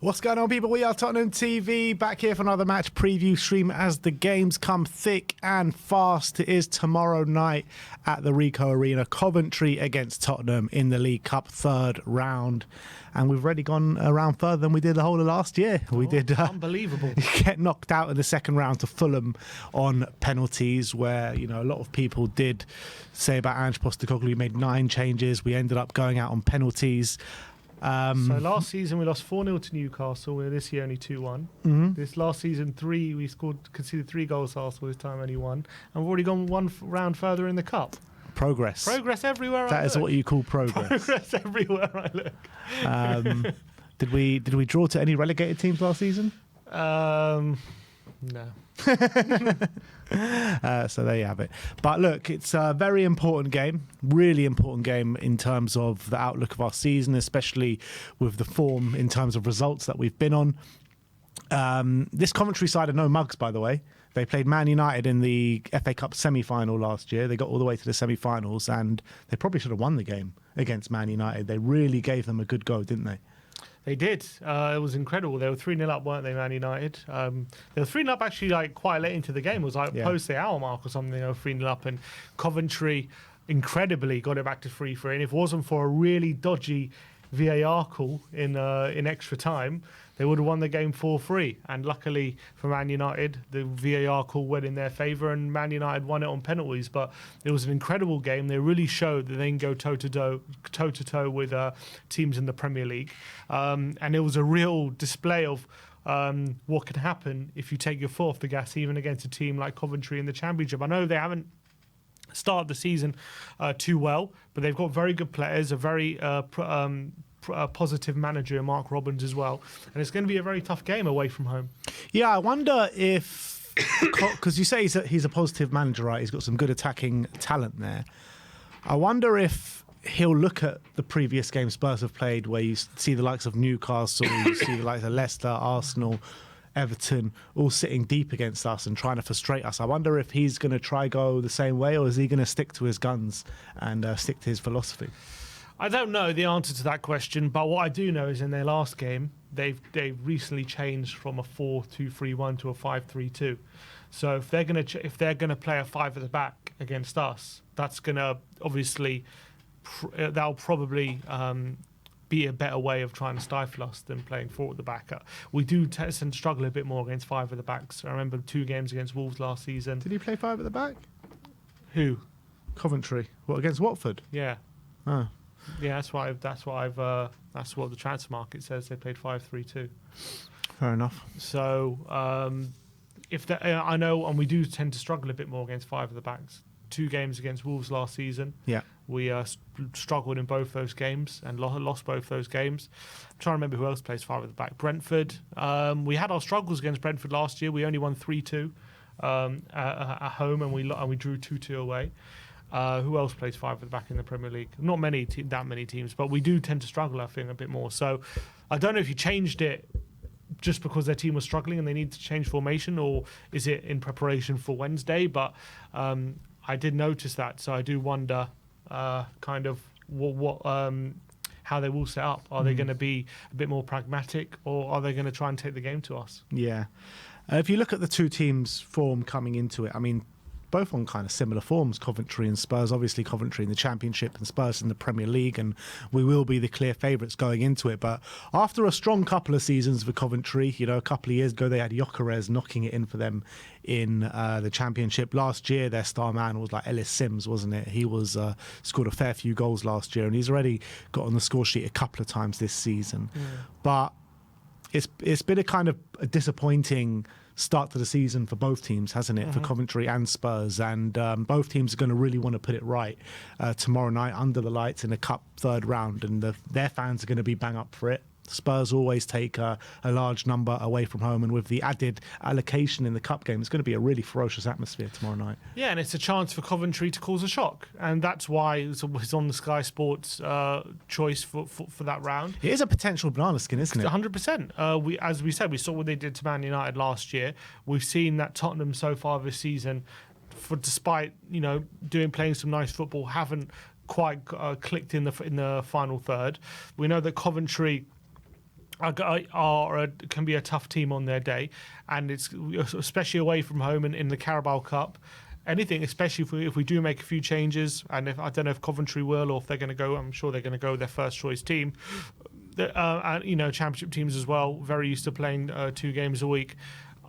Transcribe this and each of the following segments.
What's going on, people? We are Tottenham TV, back here for another match preview stream as the games come thick and fast. It is tomorrow night at the Ricoh Arena, Coventry against Tottenham in the League Cup third round. And we've already gone a round further than we did the whole of last year. We did unbelievable. Get knocked out in the second round to Fulham on penalties, where, you know, a lot of people did say about Ange Postecoglou. He made 9 changes. We ended up going out on penalties. So last season we lost 4-0 to Newcastle. This year only 2-1. This last season we conceded 3 goals to Arsenal. This time only 1, and we've already gone one round further in the cup. Progress everywhere I look. That is what you call progress. Progress everywhere I look. Did we draw to any relegated teams last season? No. So there you have it. But look, it's a very important game, really important game in terms of the outlook of our season, especially with the form in terms of results that we've been on. This Coventry side are no mugs, by the way. They played Man United in the FA Cup semi-final last year. They got all the way to the semi-finals, and they probably should have won the game against Man United. They really gave them a good go, didn't they? They did. It was incredible. They were 3-0 up, weren't they, Man United? They were 3-0 up actually like quite late into the game. It was like post the hour mark or something. They were 3-0 up, and Coventry incredibly got it back to 3-3. And if it wasn't for a really dodgy VAR call in extra time, they would have won the game 4-3. And luckily for Man United, the VAR call went in their favour, and Man United won it on penalties. But it was an incredible game. They really showed that they can go toe-to-toe with teams in the Premier League. And it was a real display of what can happen if you take your foot off the gas, even against a team like Coventry in the Championship. I know they haven't started the season too well, but they've got very good players, a very positive manager, Mark Robbins, as well. And it's going to be a very tough game away from home. Yeah, I wonder if, because you say he's a positive manager, right? He's got some good attacking talent there. I wonder if he'll look at the previous game Spurs have played, where you see the likes of Newcastle, you see the likes of Leicester, Arsenal, Everton, all sitting deep against us and trying to frustrate us. I wonder if he's going to try go the same way, or is he going to stick to his guns and stick to his philosophy? I don't know the answer to that question, but what I do know is in their last game, they've recently changed from a 4-2-3-1 to a 5-3-2. So if they're going to play a 5 at the back against us, that's going to obviously that'll probably be a better way of trying to stifle us than playing 4 at the back. We do tend to struggle a bit more against 5 at the backs. I remember 2 games against Wolves last season. Did he play 5 at the back? Who? Coventry. What, against Watford? Yeah. Oh. Yeah, that's what the transfer market says. They played 5-3-2. Fair enough. So I know, and we do tend to struggle a bit more against 5 at the backs. 2 games against Wolves last season. Yeah, we struggled in both those games and lost both those games. I'm trying to remember who else plays 5 at the back. Brentford. We had our struggles against Brentford last year. We only won 3-2 at home, and we drew 2-2 away. Who else plays 5 at the back in the Premier League? Not that many teams, but we do tend to struggle, I think, a bit more. So I don't know if you changed it just because their team was struggling and they need to change formation, or is it in preparation for Wednesday? But I did notice that, so I do wonder kind of what how they will set up. Are they going to be a bit more pragmatic, or are they going to try and take the game to us? Yeah. If you look at the 2 teams' form coming into it, I mean, both on kind of similar forms, Coventry and Spurs. Obviously Coventry in the Championship and Spurs in the Premier League, and we will be the clear favourites going into it. But after a strong couple of seasons for Coventry, you know, a couple of years ago they had Gyökeres knocking it in for them in the Championship. Last year their star man was like Ellis Sims, wasn't it? He was scored a fair few goals last year, and he's already got on the score sheet a couple of times this season. But it's been a kind of a disappointing start to the season for both teams, hasn't it? For Coventry and Spurs, and both teams are going to really want to put it right tomorrow night under the lights in a cup third round, and their fans are going to be bang up for it. Spurs always take a large number away from home, and with the added allocation in the cup game, it's going to be a really ferocious atmosphere tomorrow night. Yeah, and it's a chance for Coventry to cause a shock, and that's why it's on the Sky Sports choice for that round. It is a potential banana skin, isn't it? 100%. As we said, we saw what they did to Man United last year. We've seen that Tottenham so far this season, despite playing some nice football, haven't quite clicked in the final third. We know that Coventry can be a tough team on their day, and it's especially away from home and in the Carabao Cup. Anything, especially if we do make a few changes, and if I don't know if Coventry will or if they're going to go, I'm sure they're going to go with their first choice team. And championship teams as well, very used to playing 2 games a week.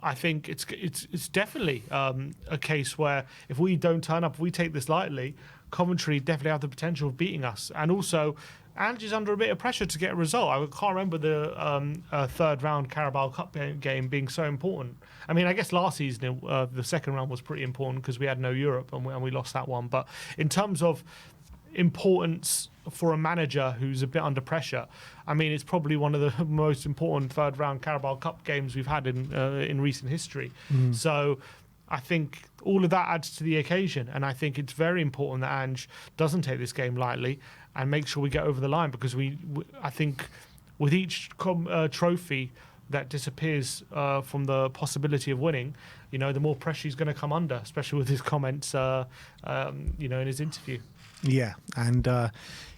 I think it's definitely a case where if we don't turn up, if we take this lightly, Coventry definitely have the potential of beating us. And also, Ange's under a bit of pressure to get a result. I can't remember the third round Carabao Cup game being so important. I mean, I guess last season the second round was pretty important because we had no Europe and we lost that one. But in terms of importance for a manager who's a bit under pressure, I mean, it's probably one of the most important third round Carabao Cup games we've had in recent history. So I think all of that adds to the occasion, and I think it's very important that Ange doesn't take this game lightly and make sure we get over the line, because I think with each trophy that disappears from the possibility of winning, the more pressure he's going to come under, especially with his comments, in his interview. Yeah, and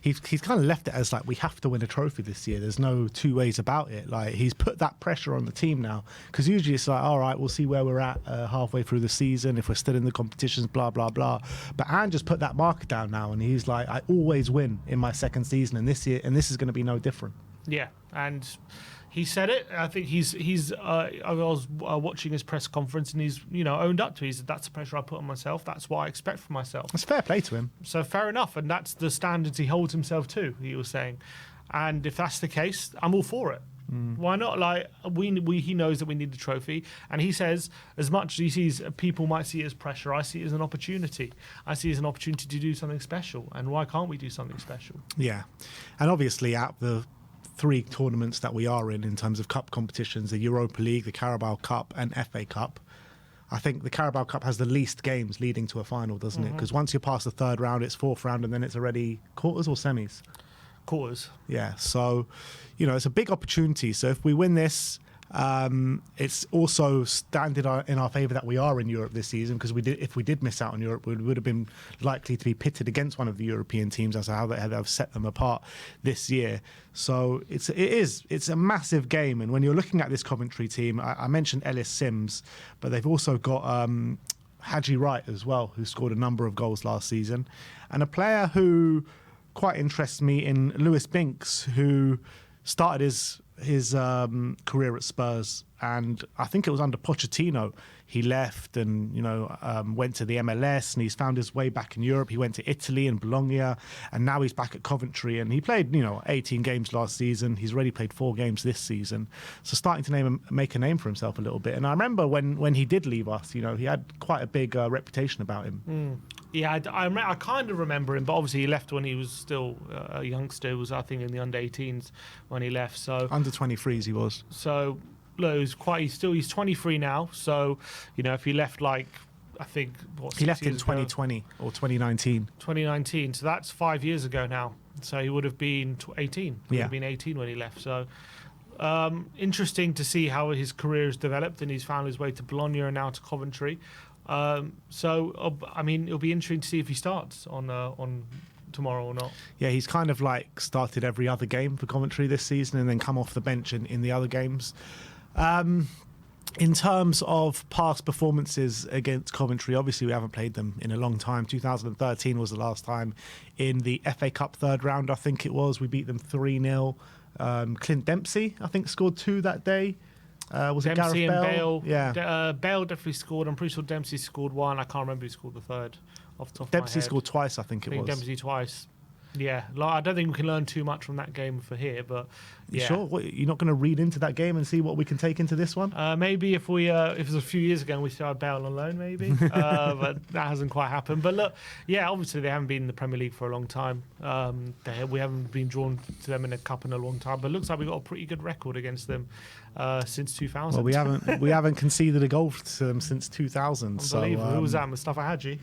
he's kind of left it as like, we have to win a trophy this year. There's no two ways about it. Like, he's put that pressure on the team now, because usually it's like, all right, we'll see where we're at halfway through the season, if we're still in the competitions, blah, blah, blah. But Ange just put that marker down now, and he's like, I always win in my second season, and this is going to be no different. Yeah, and he said it. I think I was watching his press conference, and he's owned up to it. He said, that's the pressure I put on myself. That's what I expect from myself. It's fair play to him. So fair enough, and that's the standards he holds himself to, he was saying. And if that's the case, I'm all for it. Why not? Like, he knows that we need the trophy, and he says, as much as he sees people might see it as pressure, I see it as an opportunity. I see it as an opportunity to do something special, and why can't we do something special? Yeah, and obviously out the 3 tournaments that we are in terms of cup competitions, the Europa League, the Carabao Cup and FA Cup, I think the Carabao Cup has the least games leading to a final, doesn't it? Because once you're past the third round, it's fourth round, and then it's already quarters or semis? Quarters. Yeah, so, it's a big opportunity. So if we win this, it's also standing in our favour that we are in Europe this season, because if we did miss out on Europe, we would have been likely to be pitted against one of the European teams as to how they have set them apart this year. So it's a massive game. And when you're looking at this Coventry team, I mentioned Ellis Sims, but they've also got Haji Wright as well, who scored a number of goals last season, and a player who quite interests me in Lewis Binks, who started his career at Spurs, and I think it was under Pochettino he left and went to the MLS, and he's found his way back in Europe. He went to Italy and Bologna, and now he's back at Coventry, and he played 18 games last season. He's already played 4 games this season, so starting to make a name for himself a little bit. And I remember when he did leave us, he had quite a big reputation about him. Yeah, I kind of remember him, but obviously he left when he was still a youngster. It was, I think, in the under-18s when he left. So under 23s he was. So look, he's 23 now. So if he left, like, I think he left in 2020 or 2019. 2019. So that's 5 years ago now. So he would have been 18. He would have been 18 when he left. So interesting to see how his career has developed, and he's found his way to Bologna and now to Coventry. So I mean, it'll be interesting to see if he starts on tomorrow or not. Yeah, he's kind of like started every other game for Coventry this season and then come off the bench in the other games. In terms of past performances against Coventry, obviously we haven't played them in a long time. 2013 was the last time in the FA Cup third round, I think it was. We beat them 3-0. Clint Dempsey, I think, scored 2 that day. Was it Dempsey Gareth and Bale? Yeah. Bale definitely scored. I'm pretty sure Dempsey scored 1. I can't remember who scored the third off the top of my head. Dempsey scored twice, I think it was. Dempsey twice. Yeah, I don't think we can learn too much from that game for here, but yeah. You sure? You're not going to read into that game and see what we can take into this one? Maybe if it was a few years ago and we started Bale on loan, maybe. But that hasn't quite happened. But look, yeah, obviously they haven't been in the Premier League for a long time. We haven't been drawn to them in a cup in a long time. But it looks like we've got a pretty good record against them since 2000. Well, we haven't conceded a goal to them since 2000. Unbelievable. Who was that? Mustafa Hadji?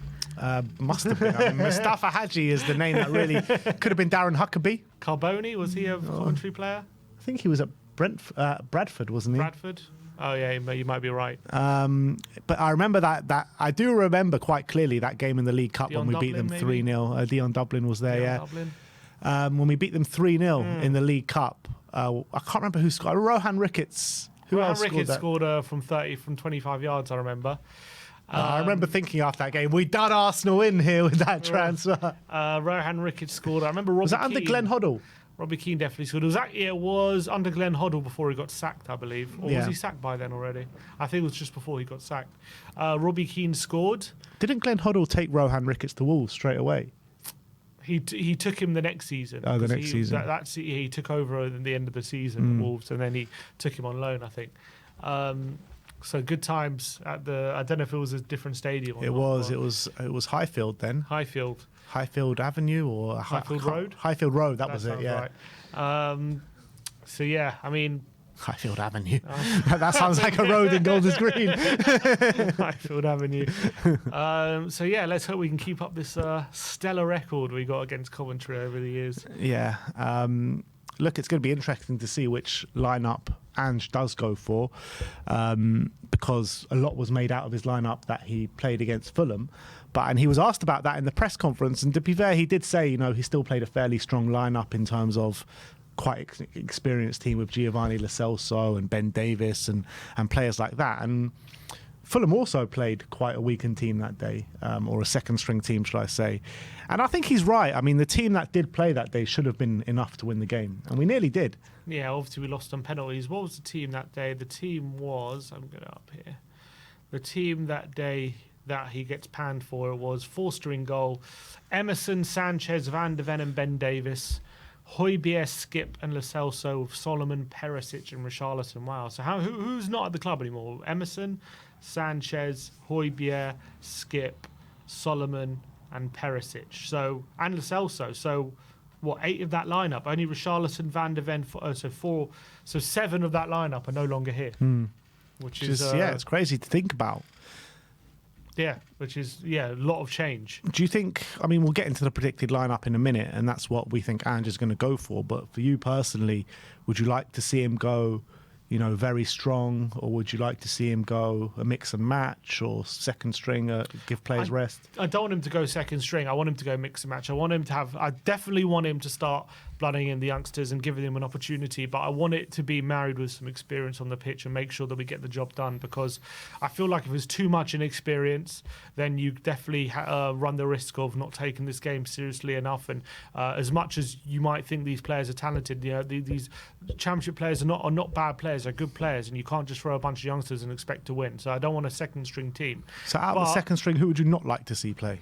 Must have been. I mean, Mustafa Hadji is the name that really could have been. Darren Huckabee. Carboni, was he a Coventry player? I think he was at Bradford, wasn't he? Bradford? Oh yeah, you might be right. But I remember that I do remember quite clearly that game in the League Cup when we beat them 3-0. Dion Dublin was there, Dublin. When we beat them 3-0 in the League Cup, I can't remember who scored. Rohan Ricketts. Who else Ricketts scored that? scored from 25 yards, I remember. I remember thinking after that game, we done Arsenal in here with that transfer. Rohan Ricketts scored. I remember Robbie Was that under Keane. Glenn Hoddle? Robbie Keane definitely scored. It was under Glenn Hoddle before he got sacked, I believe. Or was he sacked by then already? I think it was just before he got sacked. Robbie Keane scored. Didn't Glenn Hoddle take Rohan Ricketts to Wolves straight away? He took him the next season. Oh, the next season. He took over at the end of the season at Wolves, and then he took him on loan, I think. So good times at the. I don't know if it was a different stadium. Or It was Highfield then. Highfield Avenue or Highfield Road. Highfield Road. That was it. Yeah. Right. So yeah, I mean. Highfield Avenue. That sounds like a road in Golders Green. Highfield Avenue. So yeah, let's hope we can keep up this stellar record we got against Coventry over the years. Yeah. Look, it's going to be interesting to see which lineup Ange does go for, because a lot was made out of his lineup that he played against Fulham. And he was asked about that in the press conference, and to be fair, he did say, he still played a fairly strong lineup in terms of quite experienced team with Giovanni Lo Celso and Ben Davis and players like that. And Fulham also played quite a weakened team that day, or a second string team, should I say. And I think he's right. I mean, the team that did play that day should have been enough to win the game. And we nearly did. Yeah, obviously we lost on penalties. What was the team that day? The team was, I'm going up here, the team that day that he gets panned for, it was Forster in goal, Emerson, Sanchez, Van de Ven and Ben Davis, Højbjerg, Skip and Lo Celso with Solomon, Perisic and Richarlison. Wow. So who's not at the club anymore? Emerson, Sanchez, Højbjerg, Skip, Solomon and Perisic. And Lo Celso. So what, 8 of that lineup? Only Richarlison, Van de Ven, so 7 of that lineup are no longer here. Which is it's crazy to think about. Yeah, which is, a lot of change. Do you think, we'll get into the predicted lineup in a minute, and that's what we think Ange is going to go for, but for you personally, would you like to see him go, very strong, or would you like to see him go a mix and match or second string, give players rest? I don't want him to go second string. I want him to go mix and match. I definitely want him to start blooding in the youngsters and giving them an opportunity, but I want it to be married with some experience on the pitch and make sure that we get the job done, because I feel like if there's too much inexperience, then you definitely run the risk of not taking this game seriously enough. And as much as you might think these players are talented, these championship players are not bad players, they're good players, and you can't just throw a bunch of youngsters and expect to win. So I don't want a second string team. So out of the second string, who would you not like to see play?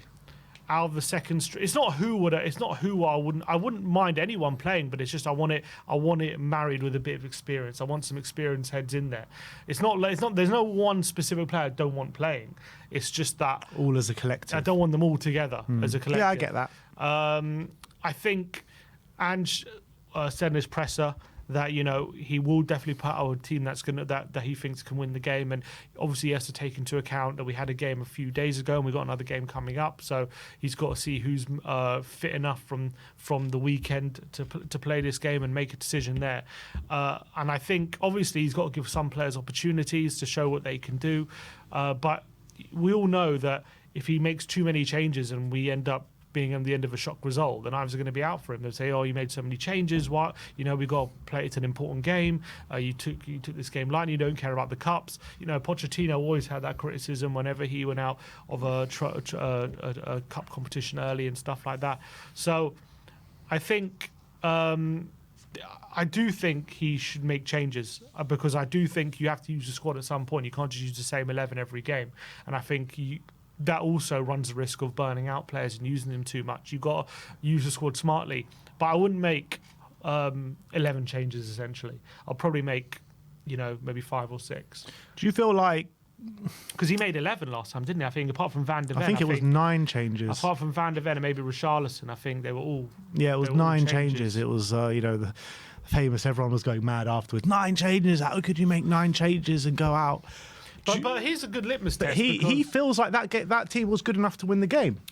Out of the second string, it's not who I wouldn't mind anyone playing, but it's just I want it married with a bit of experience. I want some experienced heads in there. There's no one specific player I don't want playing. It's just that all as a collective. I don't want them all together as a collective. Yeah, I get that. I think Ange said in his presser that he will definitely put out a team that he thinks can win the game, and obviously he has to take into account that we had a game a few days ago and we got another game coming up, so he's got to see who's fit enough from the weekend to play this game and make a decision there. And I think obviously he's got to give some players opportunities to show what they can do, but we all know that if he makes too many changes and we end up being at the end of a shock result, then eyes are going to be out for him. They'll say, "Oh, you made so many changes. What? We've got to play. It's an important game. You took this game lightly. You don't care about the cups." Pochettino always had that criticism whenever he went out of a cup competition early and stuff like that. So, I think. I do think he should make changes, because I do think you have to use the squad at some point. You can't just use the same 11 every game, and I think that also runs the risk of burning out players and using them too much. You've got to use the squad smartly. But I wouldn't make 11 changes, essentially. I'll probably make, maybe 5 or 6. Do you feel like... Because he made 11 last time, didn't he? I think, apart from Van de Ven. I think it was 9 changes. Apart from Van de Ven and maybe Richarlison, I think they were all... Yeah, it was 9 changes. It was, the famous, everyone was going mad afterwards. 9 changes? How could you make 9 changes and go out? But here's a good litmus test. He feels like that team was good enough to win the game.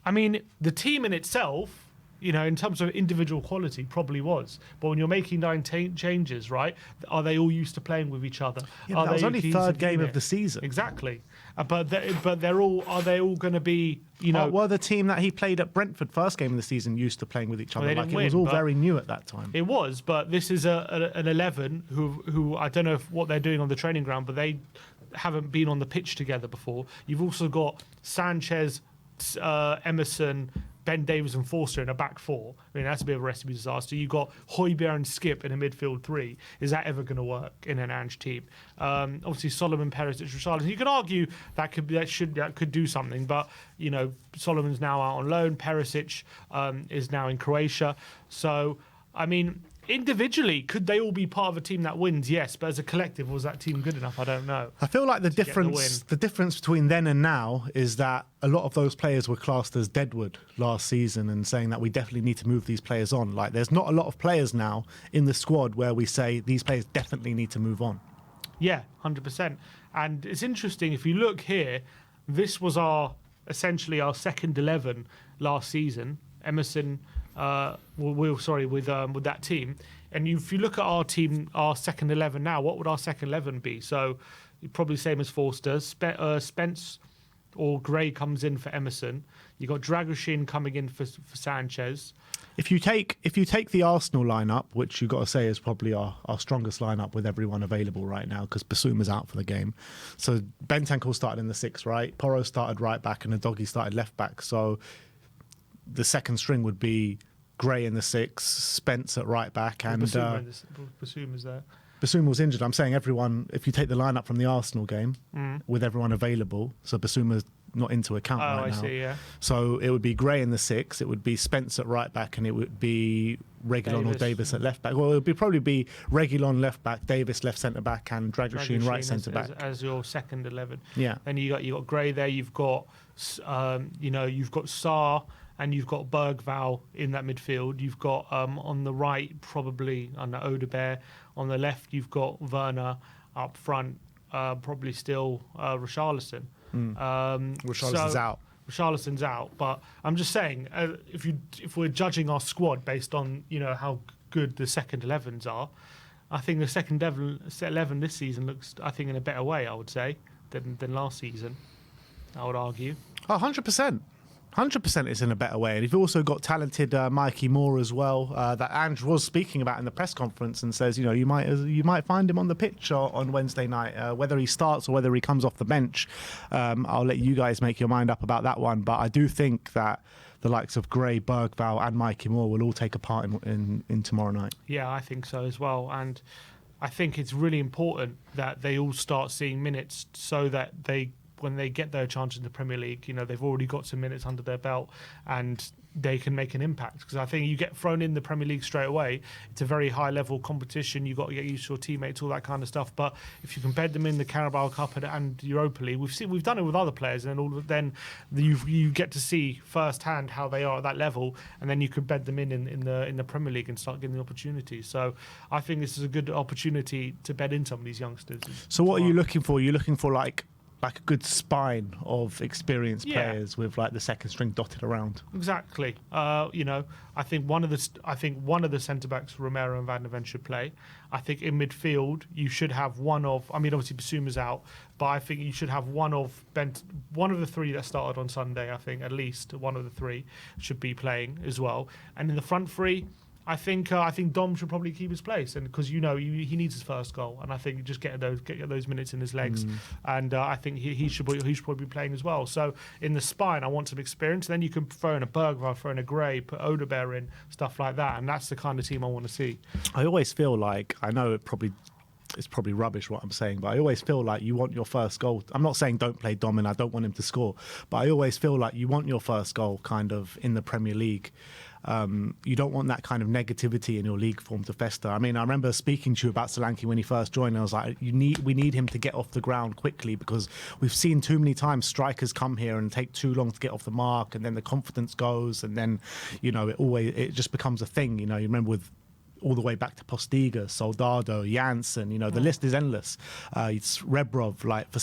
I mean, the team in itself in terms of individual quality, probably was. But when you're making 9 changes, right, are they all used to playing with each other? Yeah, that was only third game of the season. Exactly. But they're all. Are they all going to be? Well, the team that he played at Brentford first game of the season used to playing with each other. Well, it was all very new at that time. It was, but this is an 11 who I don't know what they're doing on the training ground, but they haven't been on the pitch together before. You've also got Sanchez, Emerson, Ben Davies and Forster in a back 4. I mean, that's a bit of a recipe disaster. You've got Højbjerg and Skip in a midfield 3. Is that ever going to work in an Ange team? Obviously, Solomon, Perisic, Richarlison. You can argue that could do something, but Solomon's now out on loan. Perisic is now in Croatia. So, I mean, individually, could they all be part of a team that wins? Yes, but as a collective, was that team good enough? I don't know. I feel like the difference between then and now is that a lot of those players were classed as deadwood last season and saying that we definitely need to move these players on. Like, there's not a lot of players now in the squad where we say these players definitely need to move on. Yeah, 100%. And it's interesting, if you look here, this was essentially our second 11 last season. Emerson, with that team. And if you look at our team, our second 11 now, what would our second 11 be? So probably same as Forster. Spence or Gray comes in for Emerson. You got Dragoshin coming in for Sanchez. If you take the Arsenal lineup, which you've got to say is probably our strongest lineup with everyone available right now, because Basuma's out for the game. So Bentancur started in the 6, right? Porro started right back and Udogie started left back. So the second string would be Gray in the 6, Spence at right back, and Basuma's there. Basuma was injured. I'm saying everyone, if you take the lineup from the Arsenal game with everyone available, so Basuma's not into account right now. I see, yeah. So it would be Gray in the 6, it would be Spence at right back, and it would be Reguilon or Davis at left back. Well, it would probably be Reguilon left back, Davis left centre back, and Dragoshin right centre back as your second 11. Yeah. Then you got Gray there. You've got you've got Sarr. And you've got Bergvall in that midfield. You've got on the right probably under Odegaard. On the left you've got Werner. Up front probably still Richarlison. Richarlison's out. Richarlison's out. But I'm just saying, if we're judging our squad based on how good the second 11s are, I think the second 11 this season looks, I think, in a better way, I would say, than last season. I would argue. 100%. 100% it's in a better way. And you've also got talented Mikey Moore as well, that Ange was speaking about in the press conference, and says, you might find him on the pitch on Wednesday night, whether he starts or whether he comes off the bench. I'll let you guys make your mind up about that one. But I do think that the likes of Gray, Bergvall and Mikey Moore will all take a part in tomorrow night. Yeah, I think so as well. And I think it's really important that they all start seeing minutes so that when they get their chance in the Premier League, they've already got some minutes under their belt and they can make an impact. Because I think you get thrown in the Premier League straight away, it's a very high-level competition. You've got to get used to your teammates, all that kind of stuff. But if you compare them in the Carabao Cup and Europa League, we've done it with other players, and then you get to see firsthand how they are at that level, and then you could bed them in the Premier League and start getting the opportunities. So I think this is a good opportunity to bed in some of these youngsters. So what are you looking for? You're looking for like a good spine of experienced players with like the second string dotted around. Exactly. I think one of the centre backs, Romero and Van der Ven, should play. I think in midfield you should have one of. I mean, obviously Basuma's out, but I think you should have one of the 3 that started on Sunday. I think at least one of the 3 should be playing as well. And in the front 3, I think Dom should probably keep his place, and because he needs his first goal, and I think you just get those minutes in his legs, and I think he should probably be playing as well. So in the spine, I want some experience. Then you can throw in a Bergvall, throw in a Gray, put Odegaard in, stuff like that, and that's the kind of team I want to see. I always feel like, I know it's probably rubbish what I'm saying, but I always feel like you want your first goal. I'm not saying don't play Dom and I don't want him to score, but I always feel like you want your first goal kind of in the Premier League. You don't want that kind of negativity in your league form to fester. I mean, I remember speaking to you about Solanke when he first joined. I was like, we need him to get off the ground quickly, because we've seen too many times strikers come here and take too long to get off the mark, and then the confidence goes, and then it just becomes a thing. You remember with all the way back to Postiga, Soldado, Janssen. The list is endless. It's Rebrov, like for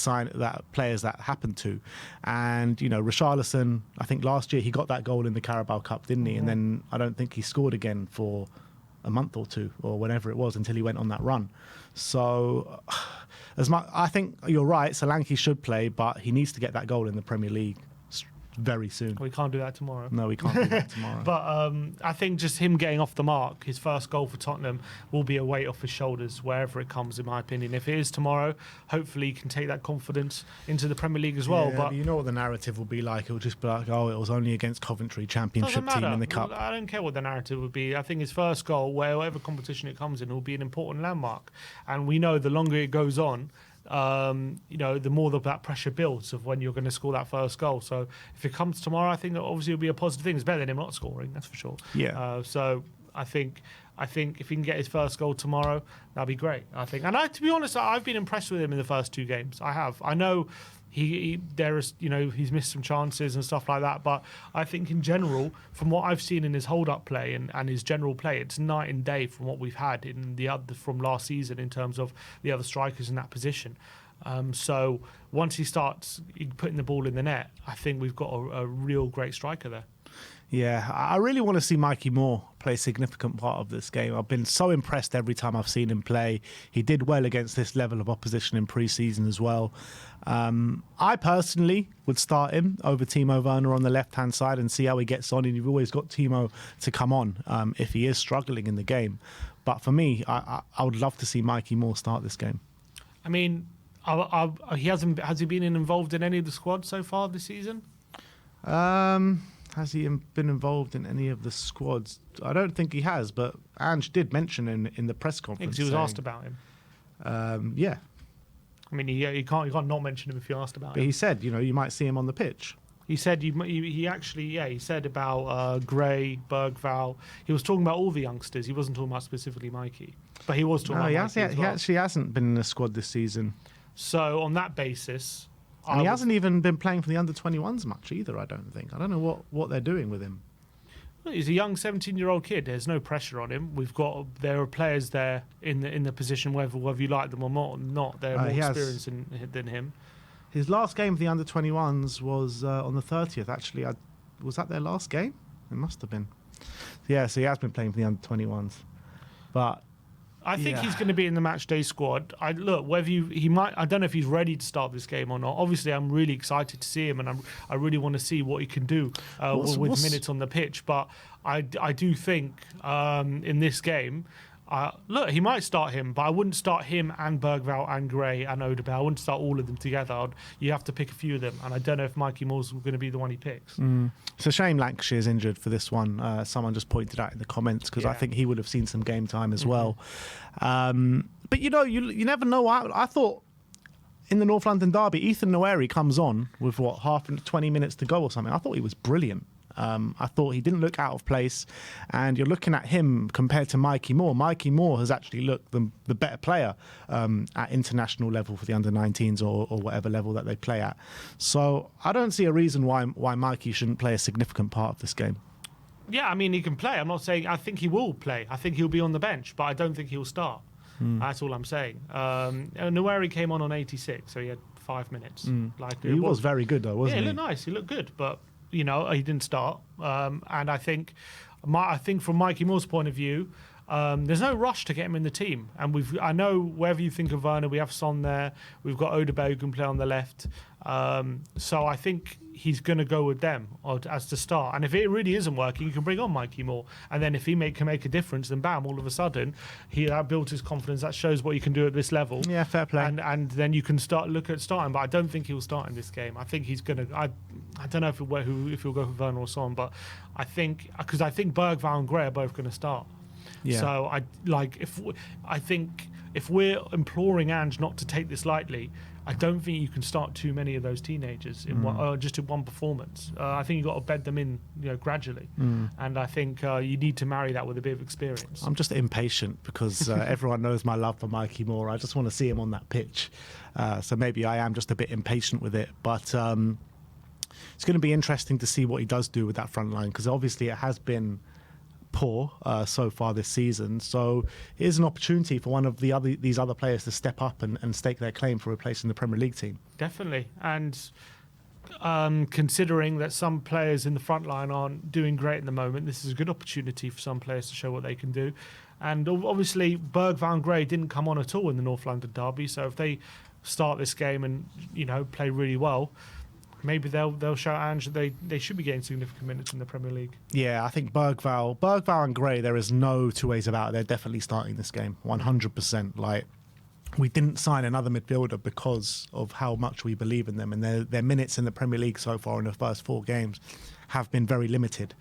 players that happened to, and Richarlison. I think last year he got that goal in the Carabao Cup, didn't he? And then I don't think he scored again for a month or two, or whatever it was, until he went on that run. So, I think you're right. Solanke should play, but he needs to get that goal in the Premier League very soon. We can't do that tomorrow. No, we can't do that tomorrow. But I think just him getting off the mark, his first goal for Tottenham, will be a weight off his shoulders wherever it comes, in my opinion. If it is tomorrow, hopefully he can take that confidence into the Premier League as well. But you know what the narrative will be like. It'll just be like, oh, it was only against Coventry, championship team in the Cup. I don't care what the narrative would be. I think his first goal, whatever competition it comes in, will be an important landmark. And we know the longer it goes on, the more that pressure builds of when you're going to score that first goal. So if it comes tomorrow, I think that obviously will be a positive thing. It's better than him not scoring, that's for sure. Yeah. So I think if he can get his first goal tomorrow, that'd be great. I think. And to be honest, I've been impressed with him in the first two games. I have. I know he's missed some chances and stuff like that, but I think in general, from what I've seen in his hold-up play and his general play, it's night and day from what we've had from last season in terms of the other strikers in that position. So once he starts putting the ball in the net, I think we've got a real great striker there. Yeah, I really want to see Mikey Moore play a significant part of this game. I've been so impressed every time I've seen him play. He did well against this level of opposition in pre-season as well. I personally would start him over Timo Werner on the left-hand side and see how he gets on. And you've always got Timo to come on if he is struggling in the game. But for me, I would love to see Mikey Moore start this game. I mean, has he been involved in any of the squads so far this season? Has he been involved in any of the squads? I don't think he has, but Ange did mention in the press conference. Because he was asked about him. Yeah. I mean, you can't not mention him if you're asked about but him. He said, you might see him on the pitch. He said he said about Gray, Bergval. He was talking about all the youngsters. He wasn't talking about specifically Mikey, but he was talking about Mikey as well. He actually hasn't been in the squad this season. So on that basis. And he hasn't even been playing for the under-21s much either, I don't think. I don't know what they're doing with him. Well, he's a young 17-year-old kid. There's no pressure on him. There are players there in the position, whether you like them or not. They're more experienced than him. His last game of the under-21s was on the 30th, actually. Was that their last game? It must have been. Yeah, so he has been playing for the under-21s. But I think he's going to be in the match day squad. I don't know if he's ready to start this game or not. Obviously, I'm really excited to see him, and I really want to see what he can do with minutes on the pitch. But I do think in this game, he might start him, but I wouldn't start him and Bergval and Gray and Odegaard. I wouldn't start all of them together. You have to pick a few of them, and I don't know if Mikey Moore's going to be the one he picks. It's a shame Lancashire's injured for this one. Someone just pointed out in the comments, because I think he would have seen some game time as well. But you never know. I thought in the North London derby, Ethan Nwaneri comes on with 20 minutes to go or something. I thought he was brilliant. I thought he didn't look out of place, and you're looking at him compared to Mikey Moore. Mikey Moore has actually looked the better player at international level for the under-19s or whatever level that they play at. So I don't see a reason why Mikey shouldn't play a significant part of this game. Yeah, I mean, he can play. I'm not saying I think he will play. I think he'll be on the bench, but I don't think he'll start. That's all I'm saying. Nwaneri came on 86, so he had 5 minutes. He was very good, though, wasn't he? Yeah, he looked nice. He looked good, but he didn't start. And I think from Mikey Moore's point of view, there's no rush to get him in the team. And I know wherever you think of Werner, we have Son there. We've got Odegaard who can play on the left. So I think he's going to go with them as the start. And if it really isn't working, you can bring on Mikey Moore. And then if he can make a difference, then bam, all of a sudden, that builds his confidence. That shows what he can do at this level. Yeah, fair play. And then you can look at starting. But I don't think he'll start in this game. I think he's going to... I don't know if he'll go for Werner or Son, but I think... Because I think Bergval and Gray are both going to start. Yeah. So I think if we're imploring Ange not to take this lightly, I don't think you can start too many of those teenagers in just in one performance. I think you've got to bed them in, gradually. And I think you need to marry that with a bit of experience. I'm just impatient because everyone knows my love for Mikey Moore. I just want to see him on that pitch. So maybe I am just a bit impatient with it. But it's going to be interesting to see what he does do with that front line, because obviously it has been poor so far this season. So here's an opportunity for one of these other players to step up and stake their claim for replacing the Premier League team. Definitely. And considering that some players in the front line aren't doing great at the moment, this is a good opportunity for some players to show what they can do. And obviously, Bergwijn and Gray didn't come on at all in the North London derby. So if they start this game and play really well, maybe they'll show Ange that they should be getting significant minutes in the Premier League. Yeah, I think Bergwijn and Gray, there is no two ways about it. They're definitely starting this game, 100%. Like, we didn't sign another midfielder because of how much we believe in them, and their minutes in the Premier League so far in the first 4 games have been very limited.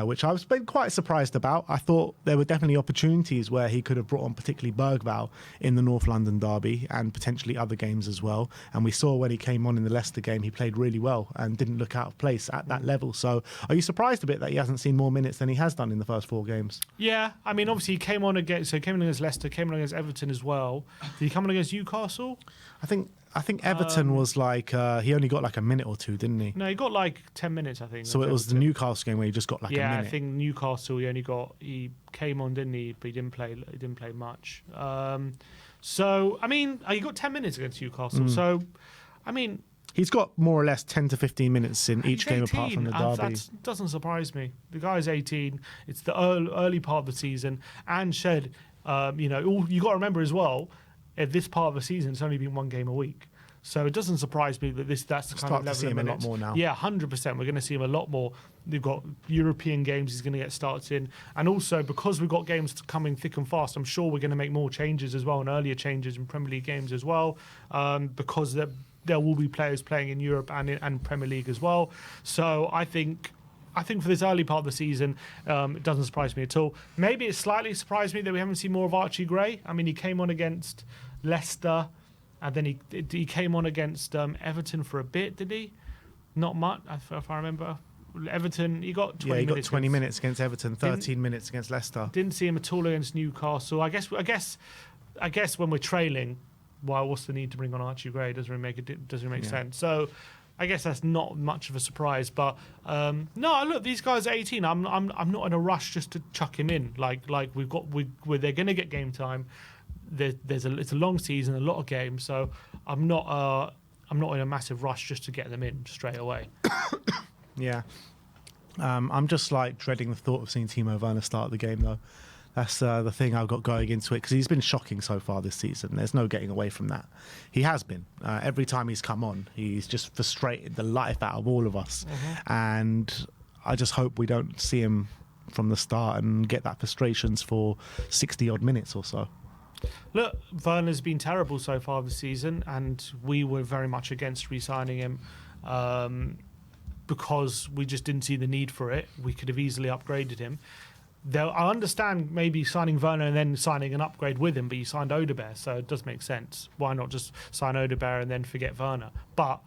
Which I was been quite surprised about. I thought there were definitely opportunities where he could have brought on particularly Bergwijn in the North London derby and potentially other games as well. And we saw when he came on in the Leicester game, he played really well and didn't look out of place at that level. So are you surprised a bit that he hasn't seen more minutes than he has done in the first 4 games? Yeah, I mean, obviously he came on against Leicester, came on against Everton as well. Did he come on against Newcastle? I think Everton was like, he only got like a minute or two, didn't he? No, he got like 10 minutes, I think. So it was the Newcastle game where he just got like a minute. Yeah, I think Newcastle, he came on, didn't he? But he didn't play much. So, I mean, he got 10 minutes against Newcastle. So, I mean... He's got more or less 10 to 15 minits in each game 18, apart from the derby. That doesn't surprise me. The guy's 18. It's the early part of the season. And Shed, you got to remember as well, at this part of the season, it's only been 1 game a week. So it doesn't surprise me that that's the kind of level to see him of a lot more now. Yeah, 100%. We're going to see him a lot more. They've got European games he's going to get started in. And also, because we've got games coming thick and fast, I'm sure we're going to make more changes as well, and earlier changes in Premier League games as well, because there will be players playing in Europe and Premier League as well. So I think for this early part of the season, it doesn't surprise me at all. Maybe it slightly surprised me that we haven't seen more of Archie Gray. I mean, he came on against Leicester, and then he came on against Everton for a bit, did he? Not much, if I remember. Everton, he got 20 minutes. Yeah, he got 20 minutes against Everton, 13 minits against Leicester. Didn't see him at all against Newcastle. I guess when we're trailing, what's the need to bring on Archie Gray? Doesn't really make sense. So I guess that's not much of a surprise. But no, look, these guys are 18. I'm not in a rush just to chuck him in. Like they're going to get game time. It's a long season, a lot of games. So I'm not in a massive rush just to get them in straight away. Yeah. I'm just like dreading the thought of seeing Timo Werner start the game, though. That's the thing I've got going into it, because he's been shocking so far this season. There's no getting away from that. He has been. Every time he's come on, he's just frustrated the life out of all of us. Mm-hmm. And I just hope we don't see him from the start and get that frustrations for 60-odd minutes or so. Look, Werner's been terrible so far this season, and we were very much against re-signing him because we just didn't see the need for it. We could have easily upgraded him. I understand maybe signing Werner and then signing an upgrade with him, but you signed Odegaard, so it does make sense. Why not just sign Odegaard and then forget Werner? But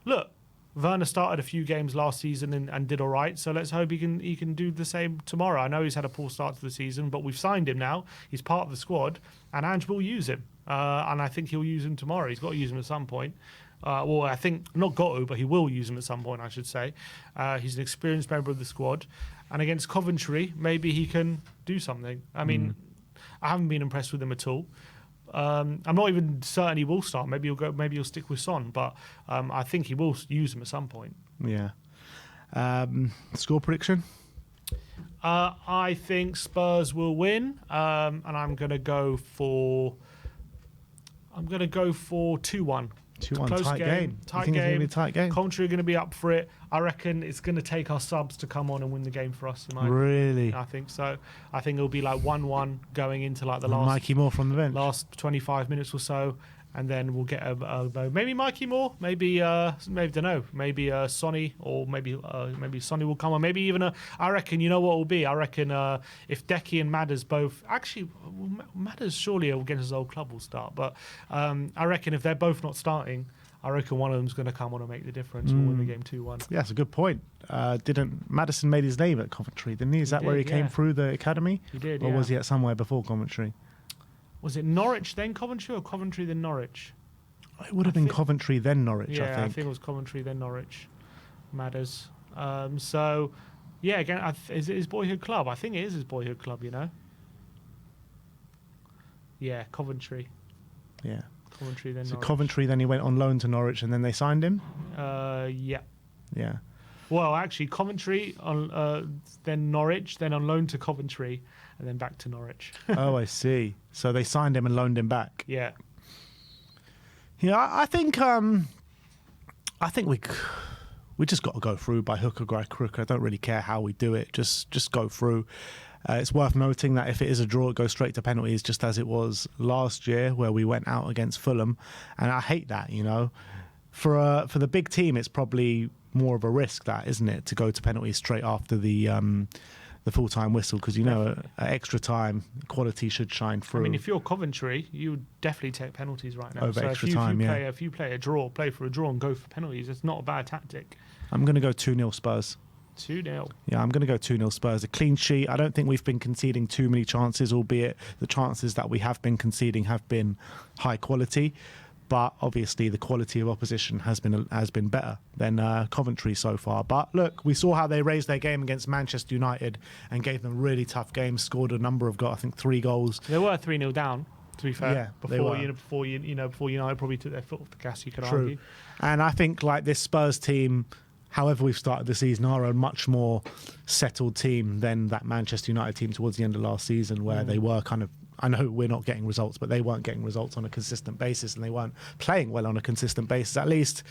look, Werner started a few games last season and did all right, so let's hope he can do the same tomorrow. I know he's had a poor start to the season, but we've signed him now. He's part of the squad, and Ange will use him. And I think he'll use him tomorrow. He's got to use him at some point. Well, I think, not got to, but he will use him at some point, I should say. He's an experienced member of the squad. And against Coventry, maybe he can do something. I mean, I haven't been impressed with him at all. I'm not even certain he will start. Maybe he'll stick with Son, but I think he will use him at some point. Yeah. Score prediction? I think Spurs will win, and I'm going to go for 2-1. 2-1, tight game. Tight game. It's game. going to be a tight game. Coventry are going to be up for it. I reckon it's going to take our subs to come on and win the game for us tonight. Really? I think so. I think it'll be like 1-1 going into like the last Mikey Moore from the bench. Last 25 minutes or so, and then we'll get maybe Mikey Moore, maybe don't know, maybe Sonny, or maybe Sonny will come on. Maybe even I reckon, you know what it will be? I reckon if Decky and Madders both, actually Madders surely against his old club will start, but I reckon if they're both not starting, I reckon one of them's going to come on and make the difference. We'll win the game 2-1. Yeah, that's a good point. Didn't Maddison made his name at Coventry, didn't he? Is that where he came through the academy? He did, or was he at somewhere before Coventry? Was it Norwich then Coventry, or Coventry then Norwich? It would have been Coventry then Norwich, yeah, I think. I think it was Coventry then Norwich. Matters. So, Yeah, again, is it his boyhood club? I think it is his boyhood club, you know? Yeah, Coventry. Yeah. Coventry, then So Norwich. Coventry, then he went on loan to Norwich, and then they signed him. Yeah. Yeah. Well, actually, Coventry, then Norwich, then on loan to Coventry, and then back to Norwich. Oh, I see. So they signed him and loaned him back. Yeah. Yeah, I think we just got to go through by hook or by crook. I don't really care how we do it. Just go through. It's worth noting that if it is a draw, it goes straight to penalties, just as it was last year where we went out against Fulham. And I hate that, you know. For the big team, it's probably more of a risk, that, isn't it, to go to penalties straight after the full-time whistle, because, you know, at extra time, quality should shine through. I mean, if you're Coventry, you would definitely take penalties right now. Over so extra time, if you play for a draw and go for penalties, it's not a bad tactic. I'm going to go 2-0 Spurs. 2-0. Yeah, I'm going to go 2-0 Spurs. A clean sheet. I don't think we've been conceding too many chances, albeit the chances that we have been conceding have been high quality. But obviously the quality of opposition has been better than Coventry so far. But look, we saw how they raised their game against Manchester United and gave them really tough games, scored a number of goals, I think 3 goals. They were 3-0 down, to be fair. Yeah, before United probably took their foot off the gas, you could argue. And I think like this Spurs team, however we've started the season, are a much more settled team than that Manchester United team towards the end of last season, where they were kind of, I know we're not getting results, but they weren't getting results on a consistent basis, and they weren't playing well on a consistent basis. At least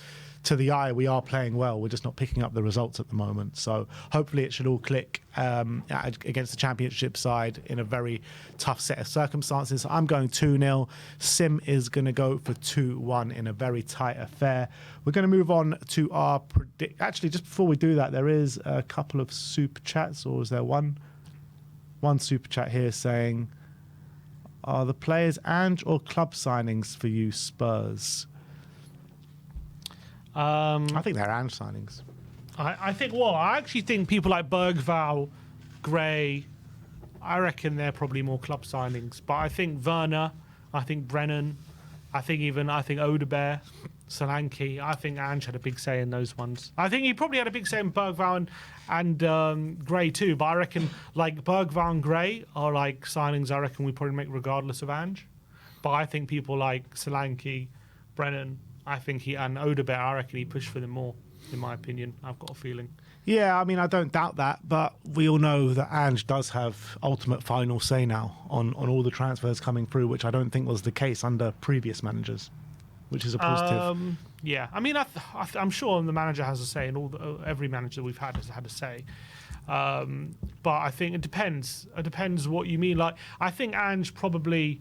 to the eye, we are playing well. We're just not picking up the results at the moment. So hopefully it should all click against the Championship side in a very tough set of circumstances. I'm going 2-0. Sim is going to go for 2-1 in a very tight affair. We're going to move on to our Actually, just before we do that, there is a couple of super chats, or is there one? One super chat here saying, are the players and or club signings for you, Spurs? I think they're and signings. I actually think people like Bergvall, Gray, I reckon they're probably more club signings. But I think Werner, I think Brennan, I think Odebear, Solanke, I think Ange had a big say in those ones. I think he probably had a big say in Bergvall and Gray too. But I reckon like Bergvall and Gray are like signings I reckon we probably make regardless of Ange. But I think people like Solanke, Brennan, and Odebear, I reckon he pushed for them more, in my opinion. I've got a feeling. Yeah, I mean, I don't doubt that, but we all know that Ange does have ultimate final say now on all the transfers coming through, which I don't think was the case under previous managers, which is a positive. Yeah, I mean, I'm sure the manager has a say, and every manager we've had has had a say. But I think it depends. It depends what you mean. Like, I think Ange probably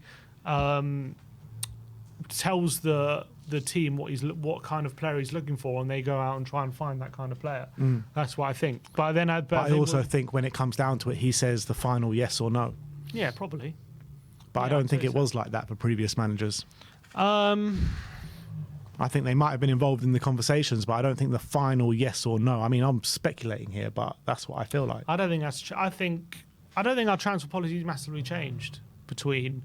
tells the team what kind of player he's looking for, and they go out and try and find that kind of player. That's what I think. But then I also think when it comes down to it, he says the final yes or no. Yeah, probably. But I don't think it was like that for previous managers. I think they might have been involved in the conversations, but I don't think the final yes or no. I mean, I'm speculating here, but that's what I feel like. I don't think that's. I don't think our transfer policy massively changed between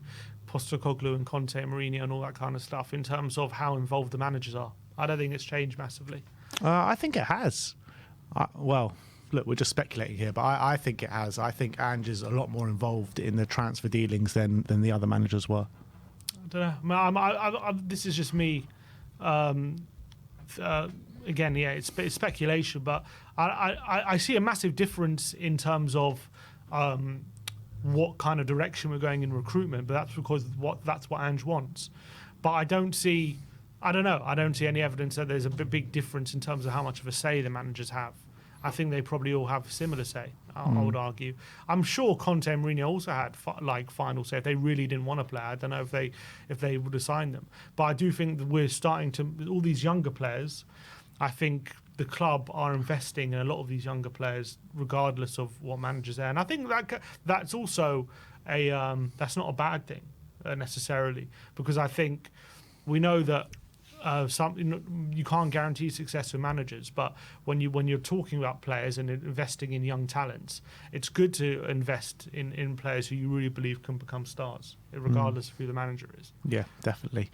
Postecoglou and Conte and Mourinho and all that kind of stuff in terms of how involved the managers are. I don't think it's changed massively. I think it has. Well, look, we're just speculating here, but I think it has. I think Ange is a lot more involved in the transfer dealings than the other managers were. I don't know. This is just me. Again, yeah, it's speculation, but I see a massive difference in terms of what kind of direction we're going in recruitment, but that's because that's what Ange wants. But I don't see any evidence that there's a big difference in terms of how much of a say the managers have. I think they probably all have a similar say, I would argue. I'm sure Conte and Mourinho also had final say. If they really didn't want to play, I don't know if they would have signed them. But I do think that we're starting to, all these younger players, I think the club are investing in a lot of these younger players regardless of what manager's there. And I think that's also that's not a bad thing necessarily, because I think we know that you can't guarantee success with managers, but when you're talking about players and investing in young talents, it's good to invest in players who you really believe can become stars, regardless of who the manager is. Yeah, definitely.